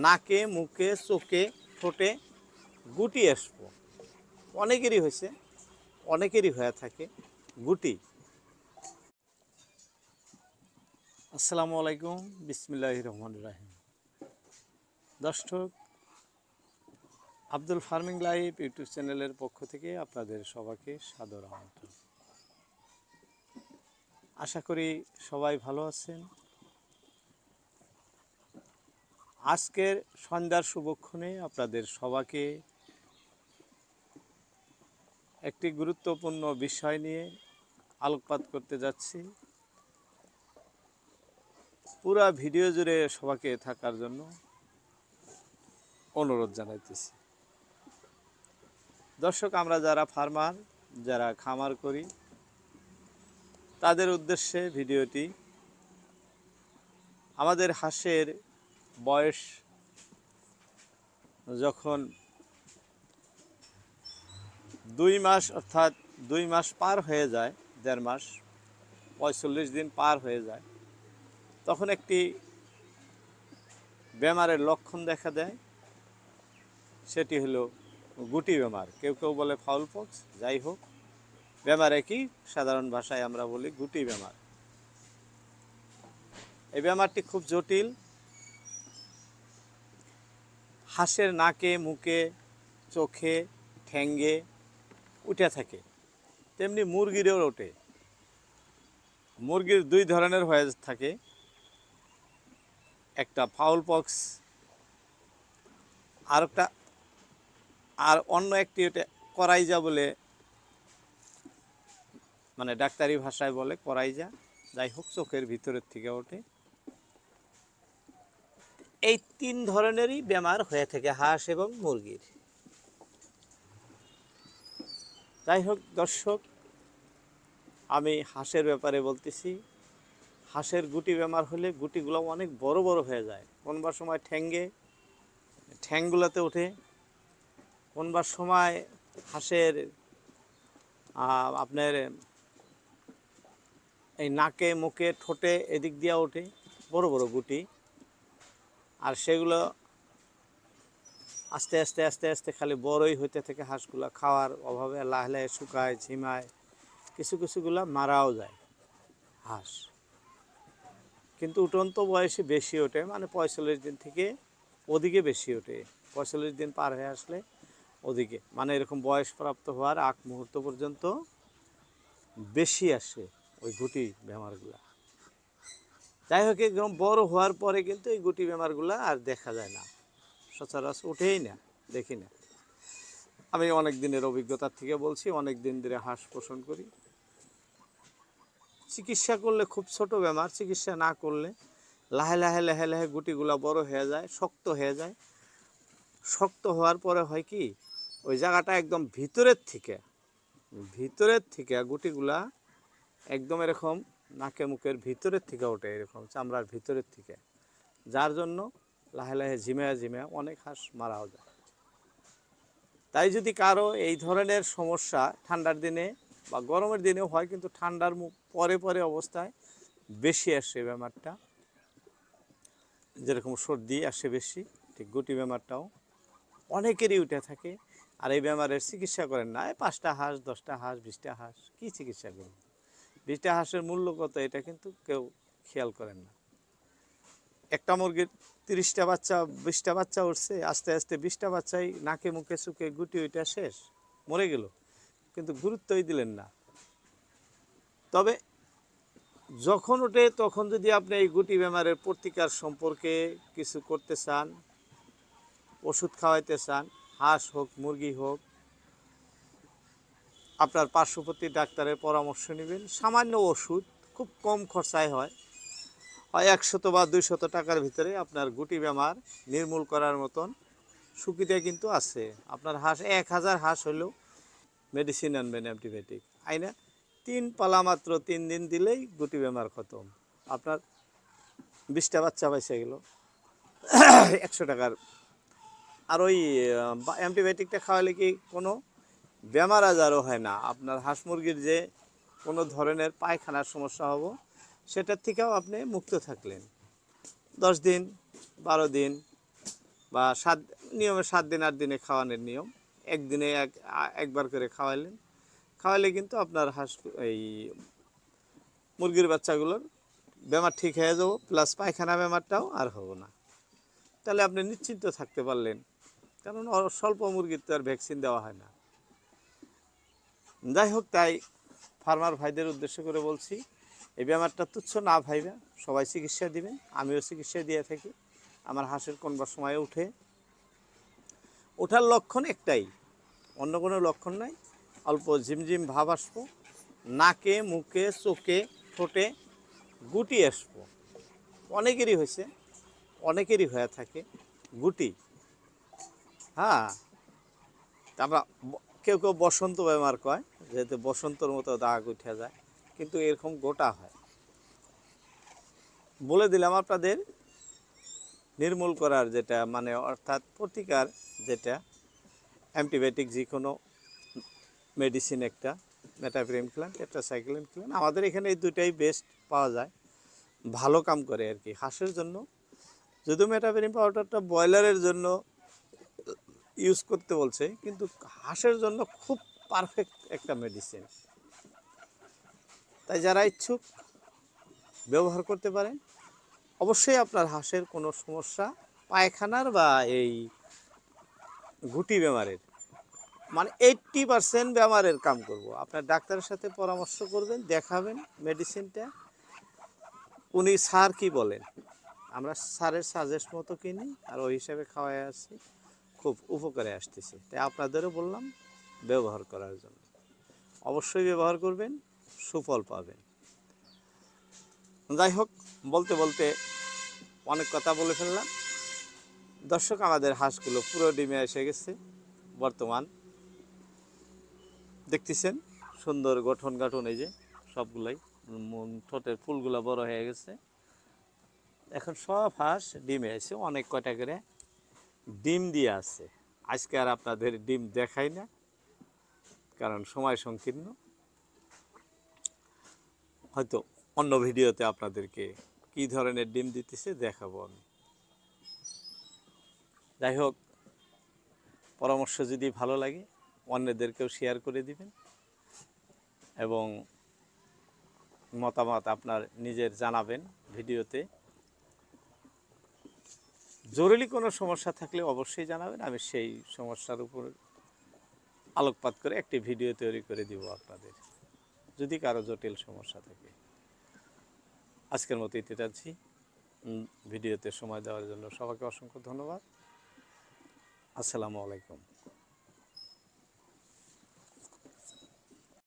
নাকে মুখে চোখে ঠোঁটে গুটি আসবো। অনেকেরই হয়েছে, অনেকেরই হয়ে থাকে গুটি। আসসালামু আলাইকুম, বিসমিল্লাহির রহমানির রহিম। দর্শক, আব্দুল ফার্মিং লাইফ ইউটিউব চ্যানেলের পক্ষ থেকে আপনাদের সবাইকে সাদর আমন্ত্রণ। আশা করি সবাই ভালো আছেন। আজকের সন্ধ্যার শুভক্ষণে আপনাদের সবাইকে একটি গুরুত্বপূর্ণ বিষয় নিয়ে আলোকপাত করতে যাচ্ছি। পুরা ভিডিও জুড়ে সবাইকে থাকার জন্য অনুরোধ জানাইতেছি। দর্শক, আমরা যারা ফার্মার, যারা খামার করি, তাদের উদ্দেশ্যে ভিডিওটি। আমাদের হাঁসের বয়স যখন 2 মাস, অর্থাৎ 2 মাস পার হয়ে যায়, 1.5 মাস 45 দিন পার হয়ে যায়, তখন একটি বেমারের লক্ষণ দেখা দেয়। সেটি হলো গুটি বেমার। কেউ কেউ বলে ফাউল পক্স, যাই হোক, বেমার একই, সাধারণ ভাষায় আমরা বলি গুটি বেমার। এই বেমারটি খুব জটিল। হাঁসের নাকে মুখে চোখে ঠ্যাঙ্গে উঠে থাকে, তেমনি মুরগিরও ওঠে। মুরগির 2 ধরনের হয়ে থাকে, একটা ফাউল পক্স, আর অন্য একটি ওটা করাইজা বলে, মানে ডাক্তারি ভাষায় বলে করাইজা। যাই হোক, চোখের ভিতরের থেকে ওঠে। এই 3 ধরনেরই বেমার হয়ে থাকে হাঁস এবং মুরগির। যাই হোক দর্শক, আমি হাঁসের ব্যাপারে বলতেছি। হাঁসের গুটি বেমার হলে গুটিগুলো অনেক বড় বড় হয়ে যায়। কোনবার সময় ঠ্যাংগুলোতে ওঠে, কোনবার সময় হাঁসের আপনার এই নাকে মুখে ঠোঁটে এদিক দিয়ে ওঠে বড় বড় গুটি। আর সেগুলো আস্তে আস্তে আস্তে আস্তে খালি বড়ই হইতে থাকে। হাঁসগুলো খাওয়ার অভাবে লাহে লাহে শুকায়, ঝিমায়, কিছু কিছুগুলো মারাও যায় হাঁস। কিন্তু উঠন্ত বয়সে বেশি ওঠে, মানে 45 দিন থেকে ওদিকে বেশি ওঠে। 45 দিন পার হয়ে আসলে ওদিকে, মানে এরকম বয়সপ্রাপ্ত হওয়ার আগ মুহূর্ত পর্যন্ত বেশি আসে ওই গুটি বেমারগুলা। যাই হোক, একদম বড় হওয়ার পরে কিন্তু এই গুটি বেমারগুলা আর দেখা যায় না, সচরাচর ওঠেই না, দেখি না। আমি অনেক দিনের অভিজ্ঞতার থেকে বলছি, অনেক দিন ধরে হাঁস পোষণ করি। চিকিৎসা করলে খুব ছোট বেমার, চিকিৎসা না করলে লাহে লাহে লাহে লাহে গুটিগুলা বড় হয়ে যায়, শক্ত হয়ে যায়। শক্ত হওয়ার পরে হয় কি, ওই জায়গাটা একদম ভিতরের থেকে গুটিগুলা একদম এরকম নাকে মুখের ভিতরের থেকে ওঠে, এরকম চামড়ার ভিতরের থেকে, যার জন্য লাহে লাহে ঝিমায়া ঝিমায়া অনেক হাঁস মারাও যায়। তাই যদি কারো এই ধরনের সমস্যা ঠান্ডার দিনে বা গরমের দিনেও হয়, কিন্তু ঠান্ডার পরে পরে অবস্থায় বেশি আসে বেমারটা, যেরকম সর্দি আসে বেশি, ঠিক গুটি বেমারটাও অনেকেরই উঠে থাকে। আর এই বেমারের চিকিৎসা করেন না, 5টা হাঁস, 10টা হাঁস, 20টা হাঁস, কী চিকিৎসা করবেন? 20টা হাঁসের মূল্য কত, এটা কিন্তু কেউ খেয়াল করেন না। একটা মুরগির 30টা বাচ্চা, 20টা বাচ্চা উঠছে, আস্তে আস্তে 20টা বাচ্চাই নাকে মুখে চুকে গুটি ওইটা শেষ, মরে গেল, কিন্তু গুরুত্বই দিলেন না। তবে যখন ওঠে তখন যদি আপনি এই গুটি বেমারের প্রতিকার সম্পর্কে কিছু করতে চান, ওষুধ খাওয়াইতে চান, হাঁস হোক মুরগি হোক, আপনার পার্শ্ববর্তী ডাক্তারের পরামর্শ নেবেন। সামান্য ওষুধ, খুব কম খরচায় হয় 100 বা 200 টাকার ভিতরে আপনার গুটি বেমার নির্মূল করার মতন সুবিধা কিন্তু আছে। আপনার হাঁস 1000 হাঁস হলেও মেডিসিন আনবেন, অ্যান্টিবায়োটিক আইনা 3 পালা মাত্র 3 দিন দিলেই গুটি বেমার খতম। আপনার 20টা বাচ্চা বেঁচে গেল 100 টাকার। আর ওই অ্যান্টিবায়োটিকটা খাওয়ালে কি কোনো বেমার আজারও হয় না। আপনার হাঁস মুরগির যে কোনো ধরনের পায়খানার সমস্যা হবো, সেটার থেকেও আপনি মুক্ত থাকলেন। 10 দিন 12 দিন বা নিয়মে 7 দিন 8 দিনে খাওয়ানোর নিয়ম, একদিনে একবার করে খাওয়ালে কিন্তু আপনার এই মুরগির বাচ্চাগুলোর বেমার ঠিক হয়ে যাবো, প্লাস পায়খানা বেমারটাও আর হবো না। তাহলে আপনি নিশ্চিন্ত থাকতে পারলেন, কারণ স্বল্প মুরগির তো আর ভ্যাকসিন দেওয়া হয় না। যাই হোক, তাই ফার্মার ভাইদের উদ্দেশ্য করে বলছি, এই বেমারটা তুচ্ছ না ভাইবা, সবাই চিকিৎসা দিবেন, আমিও চিকিৎসা দিয়ে থাকি। আমার হাঁসের কোনবার সময় ওঠার লক্ষণ একটাই, অন্য কোনো লক্ষণ নাই। অল্প ঝিমঝিম ভাব আসবো, নাকে মুখে চোখে ঠোঁটে গুটি আসবো। অনেকেরই হয়েছে, অনেকেরই হয়ে থাকে গুটি। হ্যাঁ, আমরা কেউ কেউ বসন্ত বেমার কয়, যেহেতু বসন্তর মতো দাগ উঠে যায়, কিন্তু এরকম গোটা হয়। বলে দিলাম আপনাদের নির্মূল করার যেটা, মানে অর্থাৎ প্রতিকার যেটা, অ্যান্টিবায়োটিক যে কোনো মেডিসিন একটা, মেটাপ্রিমক্লান, টেট্রাসাইক্লিনক্লান, আমাদের এখানে এই দুটাই বেস্ট পাওয়া যায়, ভালো কাম করে আর কি হাঁসের জন্য। যদিও মেটাপ্রিম পাউডারটা ব্রয়লারের জন্য ইউজ করতে বলছে, কিন্তু হাঁসের জন্য খুব পারফেক্ট একটা মেডিসিন। তাই যারা ইচ্ছুক ব্যবহার করতে পারেন। অবশ্যই আপনার হাঁসের কোনো সমস্যা পায়খানার বা এই গুটি বেমারের, মানে 80% বেমারের কাম করব। আপনার ডাক্তারের সাথে পরামর্শ করবেন, দেখাবেন মেডিসিনটা, উনি স্যার কি বলেন, আমরা স্যারের সাজেস্ট মতো কিনি আর ওই হিসাবে খাওয়াই আসছি, খুব উপকারে আসতেছি। তাই আপনাদেরও বললাম ব্যবহার করার জন্য। অবশ্যই ব্যবহার করবেন, সুফল পাবেন। যাই হোক, বলতে বলতে অনেক কথা বলে ফেললাম। দর্শক, আমাদের হাঁসগুলো পুরো ডিমে এসে গেছে। বর্তমান দেখতেছেন সুন্দর গঠন গাঠন, এই যে সবগুলাই ঠোঁটের ফুলগুলো বড় হয়ে গেছে। এখন সব হাঁস ডিমে এসে অনেক কয়টা করে ডিম দিয়ে আছে। আজকে আর আপনাদের ডিম দেখাই না, কারণ সময় সংকীর্ণ। হয়তো অন্য ভিডিওতে আপনাদেরকে কি ধরনের ডিম দিতেছে দেখাবো আমি। যাই হোক, পরামর্শ যদি ভালো লাগে অন্যদেরকেও শেয়ার করে দিবেন, এবং মতামত আপনার নিজের জানাবেন ভিডিওতে। জরুরি কোনো সমস্যা থাকলে অবশ্যই জানাবেন, আমি সেই সমস্যার উপর আলোকপাত করে একটি ভিডিও তৈরি করে দিব আপনাদের, যদি কারো জটিল সমস্যা থাকে। আজকের মতো এতে যাচ্ছি। ভিডিওতে সময় দেওয়ার জন্য সবাইকে অসংখ্য ধন্যবাদ। আসসালামু আলাইকুম।